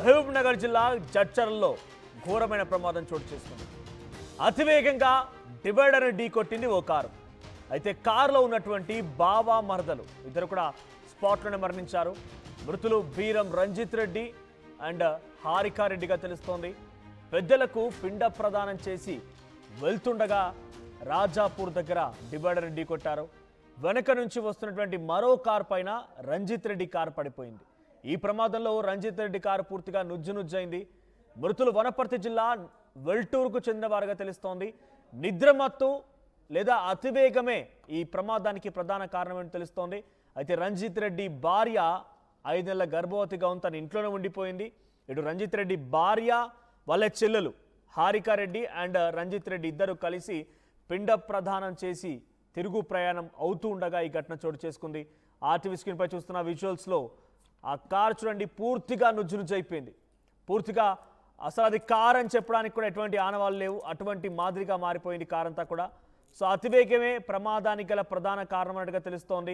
మహబూబ్ నగర్ జిల్లా జడ్చర్లలో ఘోరమైన ప్రమాదం చోటు చేసుకుంది. అతివేగంగా డివైడర్ ఢీకొట్టింది ఓ కారు. అయితే కారులో ఉన్నటువంటి బావా మరదలు ఇద్దరు కూడా స్పాట్లోనే మరణించారు. మృతులు బీరం రంజిత్ రెడ్డి అండ్ హారికారెడ్డిగా తెలుస్తోంది. పెద్దలకు పిండ ప్రదానం చేసి వెళ్తుండగా రాజాపూర్ దగ్గర డివైడర్ ఢీకొట్టారు. వెనక నుంచి వస్తున్నటువంటి మరో కారు పైన రంజిత్ రెడ్డి కారు పడిపోయింది. ఈ ప్రమాదంలో రంజిత్ రెడ్డి కారు పూర్తిగా నుజ్జునుజ్జైంది. మృతులు వనపర్తి జిల్లా వెల్టూరుకు చెందినవారుగా తెలుస్తోంది. నిద్రమత్తు లేదా అతివేగమే ఈ ప్రమాదానికి ప్రధాన కారణమని తెలుస్తోంది. అయితే రంజిత్ రెడ్డి భార్య 5 నెలల గర్భవతిగా ఉంది, తన ఇంట్లోనే ఉండిపోయింది. ఇటు రంజిత్ రెడ్డి భార్య వాళ్ళ చెల్లెలు హారికారెడ్డి అండ్ రంజిత్ రెడ్డి ఇద్దరు కలిసి పిండ ప్రదానం చేసి తిరుగు ప్రయాణం అవుతూ ఉండగా ఈ ఘటన చోటు చేసుకుంది. ఆర్టీవీ స్క్రీన్పై చూస్తున్న విజువల్స్లో ఆ కారు చూడండి, పూర్తిగా నుజ్జునుజ్జైపోయింది. పూర్తిగా అసలు అది కార్ అని చెప్పడానికి కూడా ఎటువంటి ఆనవాళ్ళు లేవు, అటువంటి మాదిరిగా మారిపోయింది కార్ అంతా కూడా. సో అతివేగమే ప్రమాదానికి గల ప్రధాన కారణం అన్నట్టుగా తెలుస్తోంది.